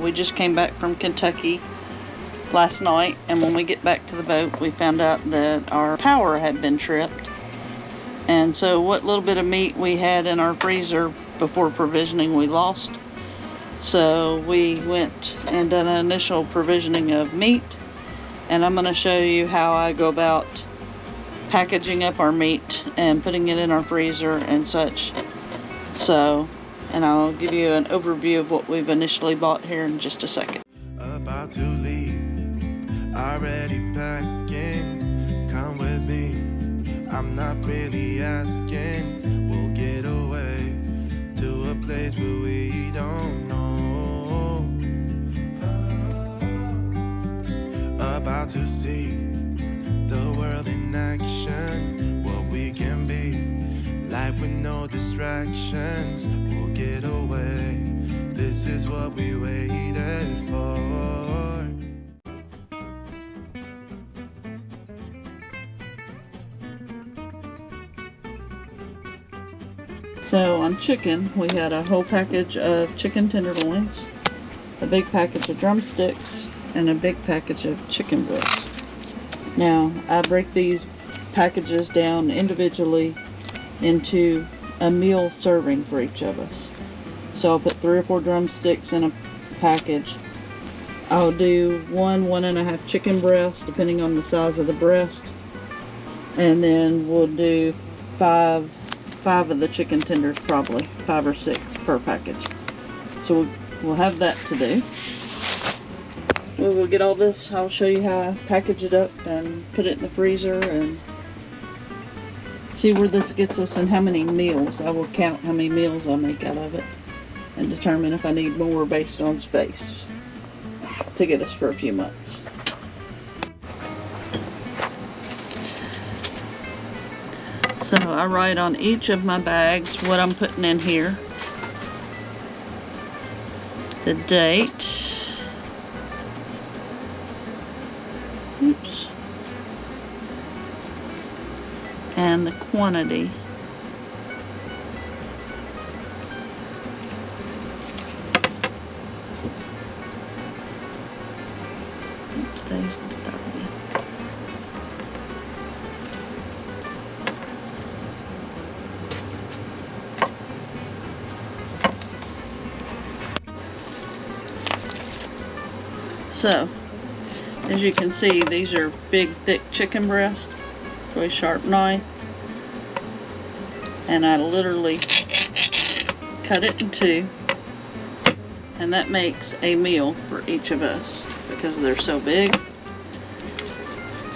We just came back from Kentucky last night, and when we get back to the boat, we found out that our power had been tripped. And so what little bit of meat we had in our freezer before provisioning, we lost. So we went and done an initial provisioning of meat, and I'm going to show you how I go about packaging up our meat and putting it in our freezer and such. So, and I'll give you an overview of what we've initially bought here in just a second. About to leave, already packing, come with me, I'm not really asking, we'll get away to a place where we don't know. About to see the world in action, what we can be, life with no distractions, we'll get away, this is what we waited for. So on chicken, we had a whole package of chicken tenderloins, a big package of drumsticks, and a big package of chicken breasts. Now, I break these packages down individually into a meal serving for each of us. So I'll put 3 or 4 drumsticks in a package. I'll do 1.5 chicken breasts, depending on the size of the breast. And then we'll do 5 of the chicken tenders, probably 5 or 6 per package. So we'll have that to do. We'll get all this. I'll show you how I package it up and put it in the freezer and see where this gets us and how many meals. I will count how many meals I'll make out of it and determine if I need more based on space to get us for a few months. So I write on each of my bags what I'm putting in here, the date, and the quantity. Today's the 30th. So, as you can see, these are big, thick chicken breasts, really sharp knife, and I literally cut it in 2, and that makes a meal for each of us because they're so big.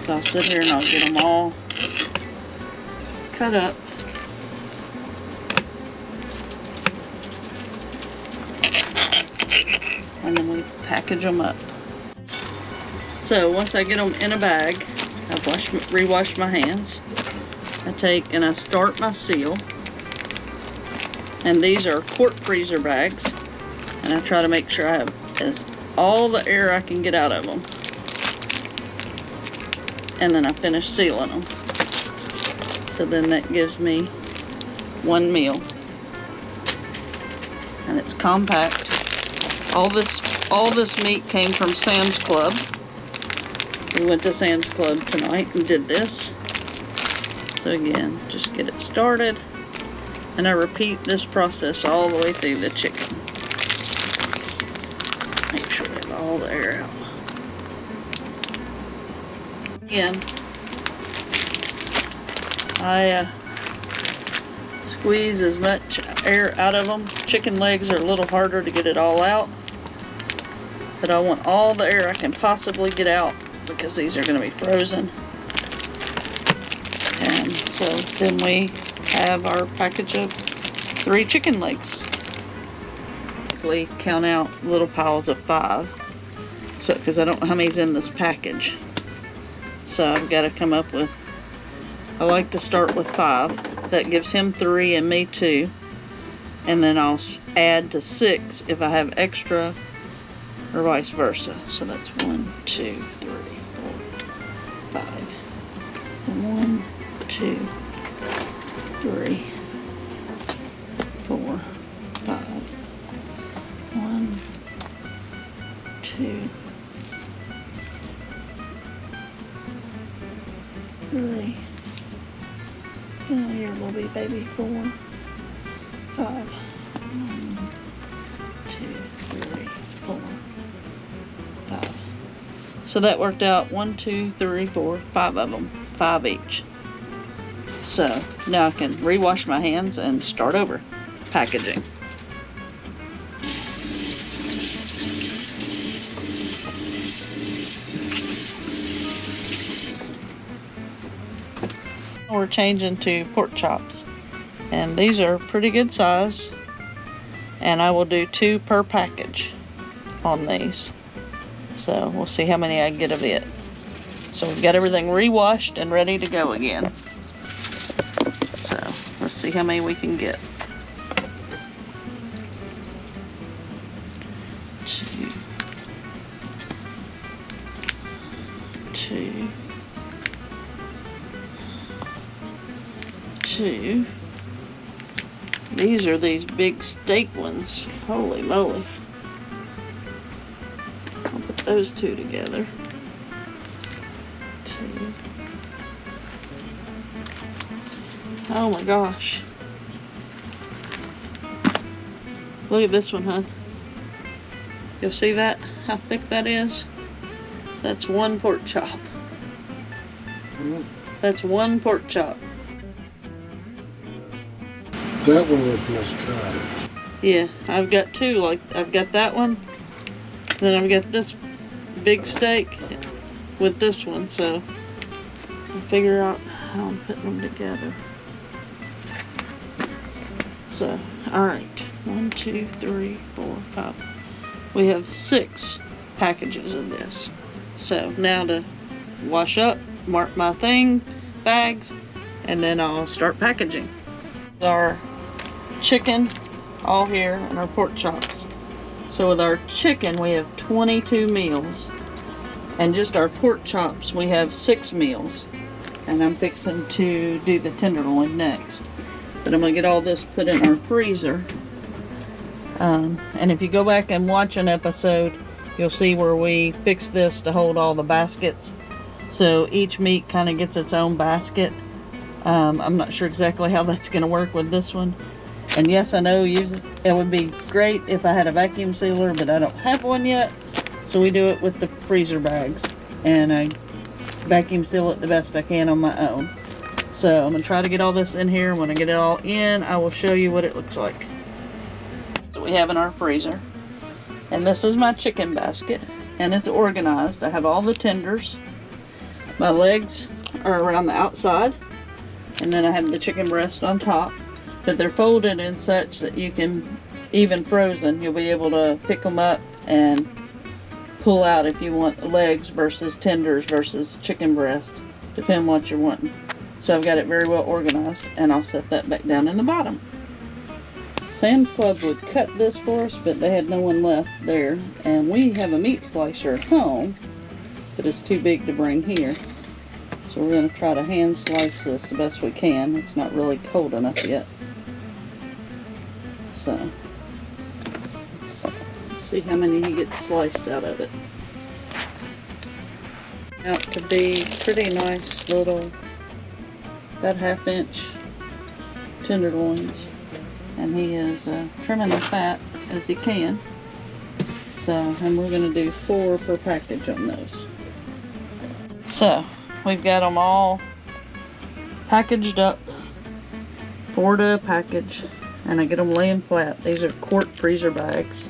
So I'll sit here and I'll get them all cut up. And then we package them up. So once I get them in a bag, I've re-washed my hands. I take and I start my seal. And these are quart freezer bags. And I try to make sure I have all the air I can get out of them. And then I finish sealing them. So then that gives me 1 meal. And it's compact. All this meat came from Sam's Club. We went to Sam's Club tonight and did this. So again, just get it started. And I repeat this process all the way through the chicken. Make sure we have all the air out. Again, I squeeze as much air out of them. Chicken legs are a little harder to get it all out. But I want all the air I can possibly get out because these are going to be frozen. And so then we have our package of 3 chicken legs. We count out little piles of 5. So, because I don't know how many's in this package. So I've got to come up with, I like to start with 5. That gives him 3 and me 2. And then I'll add to 6 if I have extra, or vice versa. So that's 1, 2, 3, 4, 5. And 1, 2, 3, 4, 5. 1, baby. 4, 5. 1, 2, 3, 4, 5. So that worked out 1, 2, 3, 4, 5 of them. 5 each. So now I can rewash my hands and start over packaging. We're changing to pork chops, and these are pretty good size, and I will do 2 per package on these, so we'll see how many I get of it. So we've got everything rewashed and ready to go again, so let's see how many we can get. 2, 2, 2. These are these big steak ones. Holy moly. I'll put those 2 together. 2. Oh my gosh. Look at this one, huh? You'll see that? How thick that is? That's 1 pork chop. That's 1 pork chop. That one was miscut. Yeah, I've got 2. Like, I've got that one, then I've got this big steak with this one, so I'll figure out how I'm putting them together. So, alright, 1, 2, 3, 4, 5. We have 6 packages of this. So now to wash up, mark my bags, and then I'll start packaging. Our chicken all here and our pork chops. So with our chicken we have 22 meals, and just our pork chops we have 6 meals, and I'm fixing to do the tenderloin next, but I'm gonna get all this put in our freezer. And if you go back and watch an episode, you'll see where we fix this to hold all the baskets, so each meat kind of gets its own basket. I'm not sure exactly how that's going to work with this one. And yes, I know it would be great if I had a vacuum sealer, but I don't have one yet. So we do it with the freezer bags, and I vacuum seal it the best I can on my own. So I'm going to try to get all this in here. When I get it all in, I will show you what it looks like. So we have in our freezer. And this is my chicken basket, and it's organized. I have all the tenders. My legs are around the outside. And then I have the chicken breast on top, but they're folded in such that you can, even frozen, you'll be able to pick them up and pull out if you want the legs versus tenders versus chicken breast, depending on what you're wanting. So I've got it very well organized, and I'll set that back down in the bottom. Sam's Club would cut this for us, but they had no one left there, and we have a meat slicer at home, but it's too big to bring here. So we're going to try to hand slice this the best we can. It's not really cold enough yet. So, let's see how many he gets sliced out of it. Out to be pretty nice little, about 1/2 inch tenderloins. And he is trimming the fat as he can. So, and we're going to do 4 per package on those. So, we've got them all packaged up, 4 to a package, and I get them laying flat. These are quart freezer bags.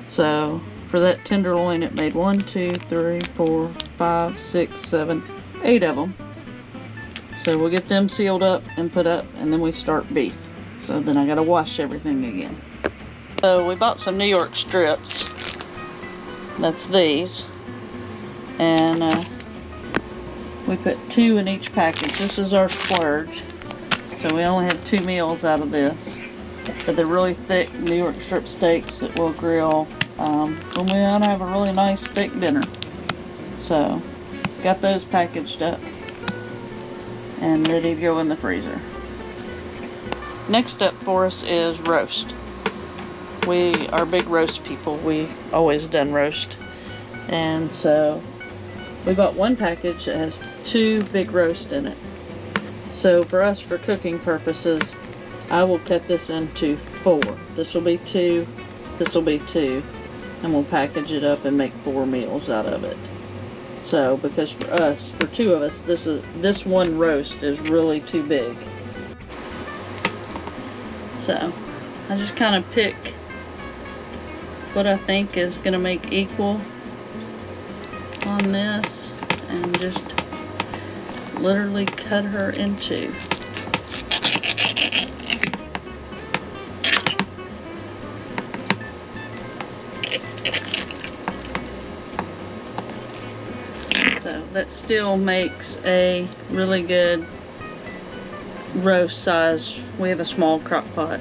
So for that tenderloin, it made 1, 2, 3, 4, 5, 6, 7, 8 of them. So we'll get them sealed up and put up, and then we start beef. So then I gotta wash everything again. So we bought some New York strips. That's these. And we put 2 in each package. This is our splurge. So we only have 2 meals out of this. But they're really thick New York strip steaks that we'll grill when we want to have a really nice steak dinner. So, got those packaged up and ready to go in the freezer. Next step for us is roast. We are big roast people. We always done roast. And so we bought 1 package that has 2 big roast in it. So for us, for cooking purposes, I will cut this into 4. This will be 2, this will be 2, and we'll package it up and make 4 meals out of it. So because for us, for 2 of us, this one roast is really too big. So I just kind of pick what I think is going to make equal on this and just literally cut her in 2. So that still makes a really good roast size. We have a small crock pot,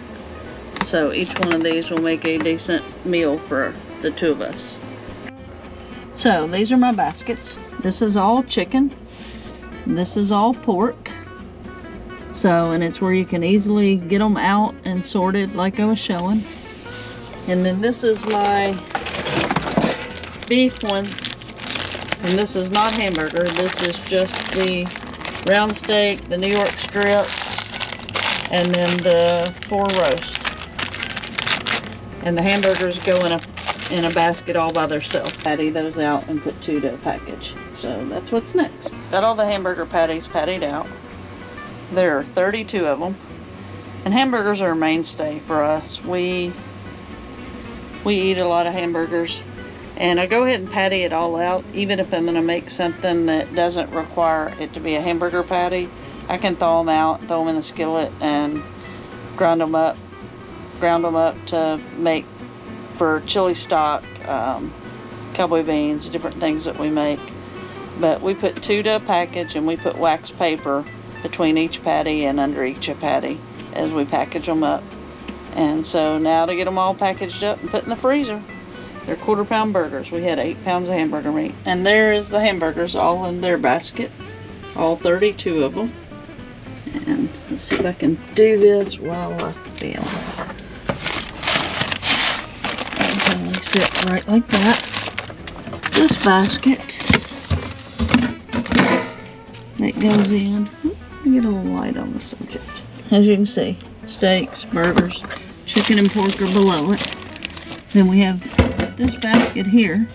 so each one of these will make a decent meal for the 2 of us. So these are my baskets. This is all chicken. This is all pork. So, and it's where you can easily get them out and sorted like I was showing. And then this is my beef one. And this is not hamburger. This is just the round steak, the New York strips, and then the 4 roast. And the hamburgers go in a basket all by themselves. Patty those out and put 2 to a package. So that's what's next. Got all the hamburger patties pattied out. There are 32 of them. And hamburgers are a mainstay for us. We eat a lot of hamburgers. And I go ahead and patty it all out. Even if I'm going to make something that doesn't require it to be a hamburger patty, I can thaw them out, throw them in a skillet, and ground them up to make for chili stock, cowboy beans, different things that we make. But we put 2 to a package, and we put wax paper between each patty and under each patty as we package them up. And so now to get them all packaged up and put in the freezer. They're 1/4 pound burgers. We had 8 pounds of hamburger meat. And there is the hamburgers all in their basket. All 32 of them. And let's see if I can do this while I film. And so they sit right like that. This basket that goes in. Let me get a little light on the subject. As you can see, steaks, burgers, chicken and pork are below it. Then we have this basket here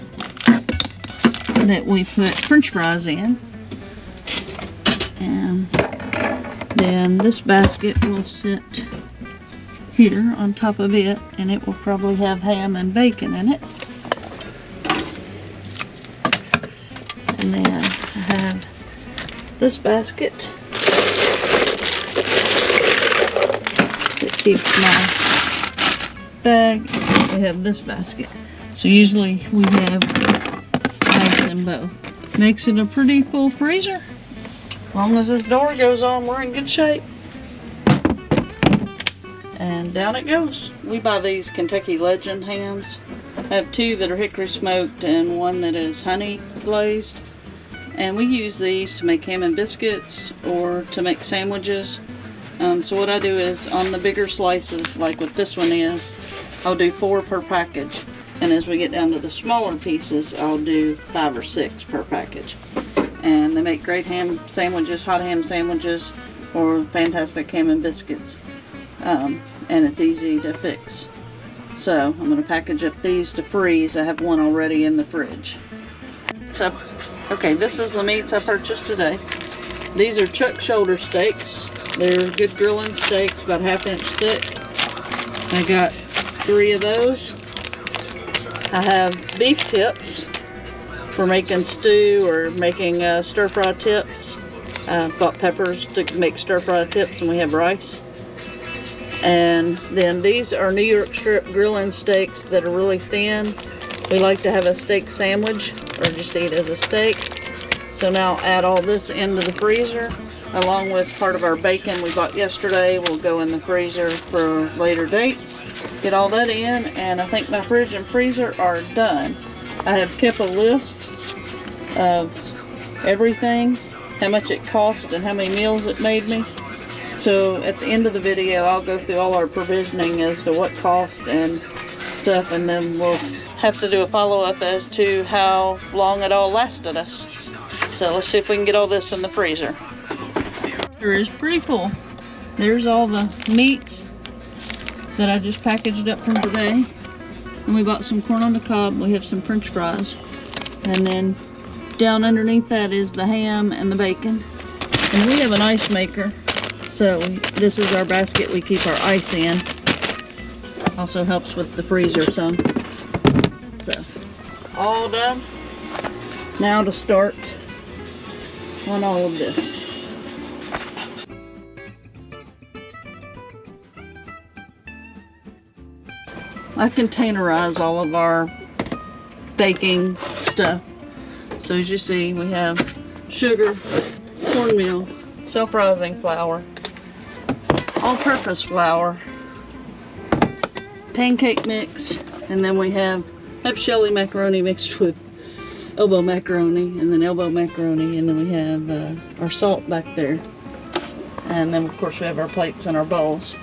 that we put French fries in. And then this basket will sit here on top of it, and it will probably have ham and bacon in it. And then I have this basket that keeps my bag. We have this basket. So usually we have them both. Makes it a pretty full freezer. As long as this door goes on, we're in good shape. And down it goes. We buy these Kentucky Legend hams. I have 2 that are hickory smoked and 1 that is honey glazed. And we use these to make ham and biscuits or to make sandwiches. So what I do is on the bigger slices, like what this one is, I'll do 4 per package. And as we get down to the smaller pieces, I'll do 5 or 6 per package. And they make great ham sandwiches, hot ham sandwiches, or fantastic ham and biscuits. And it's easy to fix. So I'm going to package up these to freeze. I have one already in the fridge. So, okay, this is the meats I purchased today. These are chuck shoulder steaks. They're good grilling steaks, about 1/2 inch thick. I got 3 of those. I have beef tips for making stew or making stir-fry tips. Bought peppers to make stir-fry tips, and we have rice. And then these are New York strip grilling steaks that are really thin. We like to have a steak sandwich or just eat as a steak. So now I'll add all this into the freezer along with part of our bacon we bought yesterday. Will go in the freezer for later dates. Get all that in, and I think my fridge and freezer are done. I have kept a list of everything, how much it cost and how many meals it made me. So at the end of the video, I'll go through all our provisioning as to what cost and stuff, and then we'll have to do a follow-up as to how long it all lasted us. So let's see if we can get all this in the freezer. freezer is pretty full. There's all the meats that I just packaged up from today. And we bought some corn on the cob. We have some French fries. And then down underneath that is the ham and the bacon. And we have an ice maker. So this is our basket we keep our ice in. Also helps with the freezer some. So, all done. Now to start on all of this. I containerize all of our baking stuff. So as you see, we have sugar, cornmeal, self-rising flour, all-purpose flour, pancake mix, and then we have Shelly macaroni mixed with elbow macaroni, and then elbow macaroni, and then we have our salt back there. And then of course we have our plates and our bowls.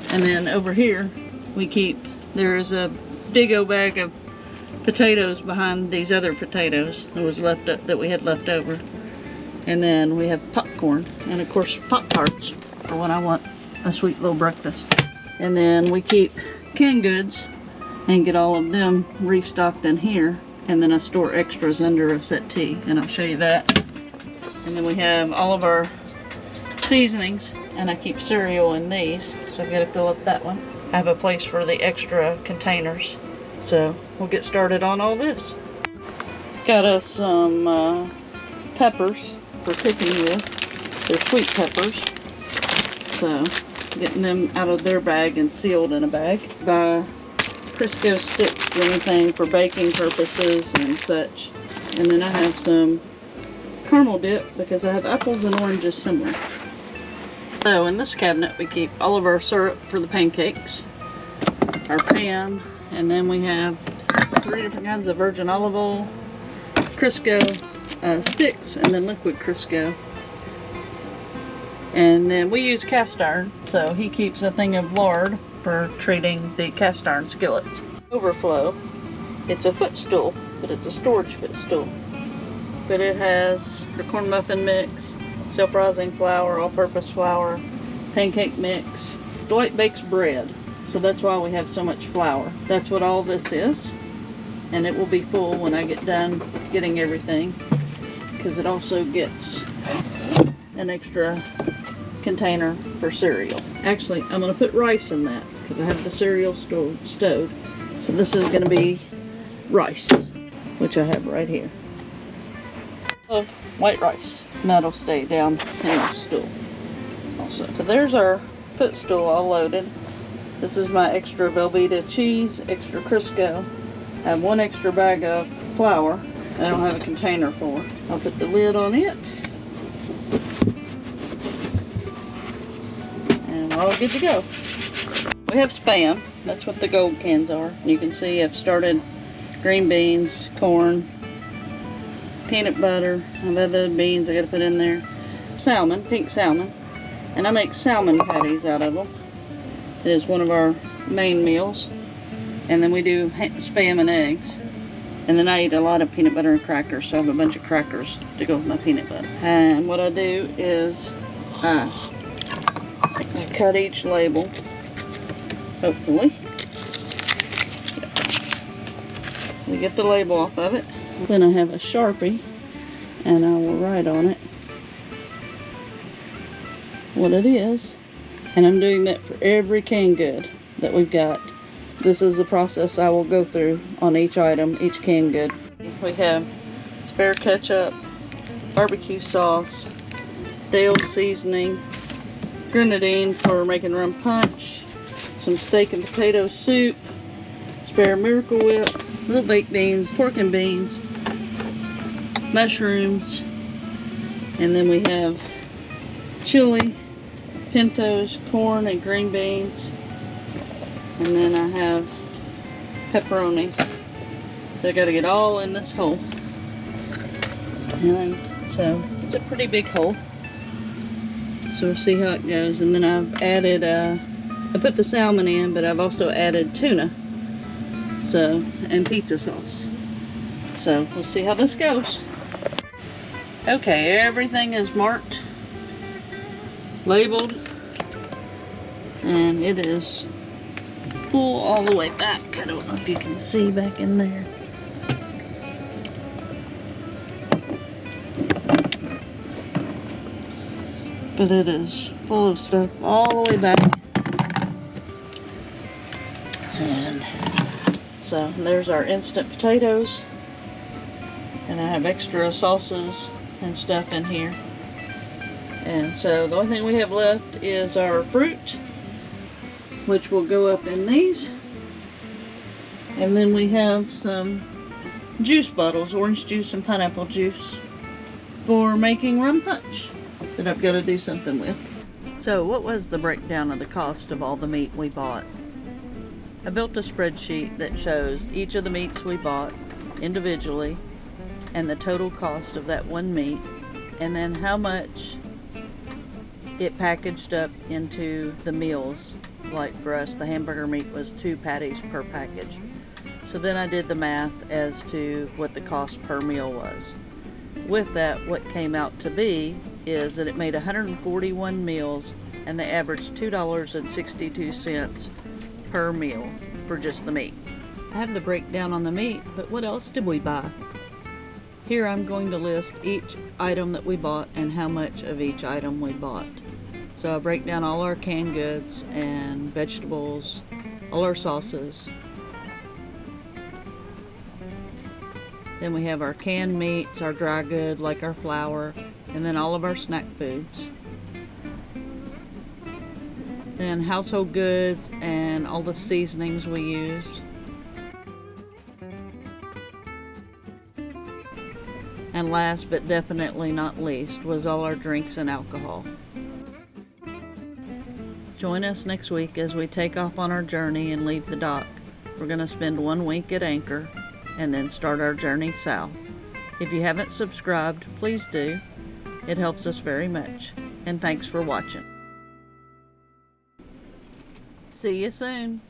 And then over here we keep, there is a big old bag of potatoes behind these other potatoes that we had left over. And then we have popcorn, and of course Pop-Tarts for when I want a sweet little breakfast. And then we keep canned goods and get all of them restocked in here, and then I store extras under a settee, and I'll show you that. And then we have all of our seasonings, and I keep cereal in these, so I've got to fill up that one. I have a place for the extra containers, so we'll get started on all this. Got us some peppers for cooking with. They're sweet peppers, so getting them out of their bag and sealed in a bag. Buy Crisco sticks for anything for baking purposes and such. And then I have some caramel dip because I have apples and oranges similar. So in this cabinet we keep all of our syrup for the pancakes, our pan, and then we have 3 different kinds of virgin olive oil, Crisco sticks, and then liquid Crisco. And then we use cast iron, so he keeps a thing of lard for treating the cast iron skillets. Overflow, it's a footstool, but it's a storage footstool. But it has the corn muffin mix, self-rising flour, all-purpose flour, pancake mix. Dwight bakes bread, so that's why we have so much flour. That's what all this is, and it will be full when I get done getting everything, because it also gets an extra container for cereal. Actually, I'm going to put rice in that because I have the cereal stowed. So this is going to be rice, which I have right here. Oh, white rice. And that'll stay down in this stool also. So there's our footstool all loaded. This is my extra Velveeta cheese, extra Crisco. I have 1 extra bag of flour I don't have a container for. I'll put the lid on it. And we're all good to go. We have Spam. That's what the gold cans are. You can see I've started green beans, corn, peanut butter, and other beans I gotta put in there. Salmon, pink salmon. And I make salmon patties out of them. It is one of our main meals. And then we do Spam and eggs. And then I eat a lot of peanut butter and crackers, so I have a bunch of crackers to go with my peanut butter. And what I do is I cut each label, hopefully. We get the label off of it. Then I have a Sharpie, and I will write on it what it is. And I'm doing that for every canned good that we've got. This is the process I will go through on each item, each canned good. We have spare ketchup, barbecue sauce, Dale seasoning, grenadine for making rum punch, some steak and potato soup, spare Miracle Whip, little baked beans, pork and beans, mushrooms, and then we have chili, pintos, corn, and green beans. And then I have pepperonis. They got to get all in this hole. And so it's a pretty big hole. So we'll see how it goes. And then I've added, I put the salmon in, but I've also added tuna. So, and pizza sauce. So we'll see how this goes. Okay, everything is marked labeled, and it is full all the way back. I don't know if you can see back in there. But it is full of stuff all the way back. And so there's our instant potatoes. And I have extra sauces and stuff in here. And so the only thing we have left is our fruit, which will go up in these. And then we have some juice bottles, orange juice and pineapple juice, for making rum punch that I've got to do something with. So what was the breakdown of the cost of all the meat we bought? I built a spreadsheet that shows each of the meats we bought individually and the total cost of that one meat, and then how much it packaged up into the meals. Like for us, the hamburger meat was 2 patties per package. So then I did the math as to what the cost per meal was. With that, what came out to be is that it made 141 meals, and they averaged $2.62 per meal for just the meat. I have the breakdown on the meat, but what else did we buy? Here I'm going to list each item that we bought and how much of each item we bought. So I break down all our canned goods and vegetables, all our sauces. Then we have our canned meats, our dry good like our flour, and then all of our snack foods. Then household goods and all the seasonings we use. And last but definitely not least was all our drinks and alcohol. Join us next week as we take off on our journey and leave the dock. We're going to spend 1 week at anchor and then start our journey south. If you haven't subscribed, please do. It helps us very much. And thanks for watching. See you soon.